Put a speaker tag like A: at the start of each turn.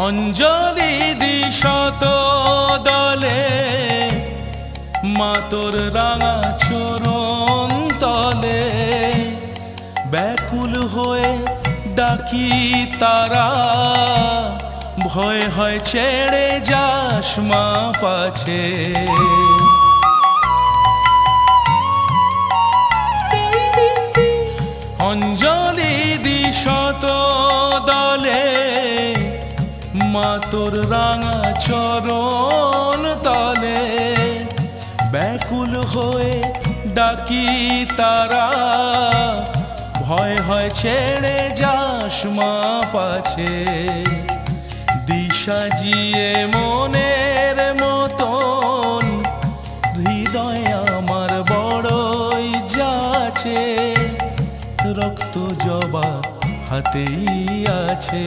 A: অঞ্জলি দি শত দলে মা তোর রাঙা চরণ তলে ব্যাকুল হয়ে ডাকি তারা ভয় হয় ছেড়ে যাস মা পাছে অঞ্জলি দি শত দলে মা তোর রাঙা চরণ তলে ব্যাকুল হয়ে ডাকি তারা ভয় হয় ছেড়ে যাস মা পাছে দিশা জিয়ে মনের মতন হৃদয় আমার বড়ই যাচ্ছে রক্ত জবা হাতেই আছে।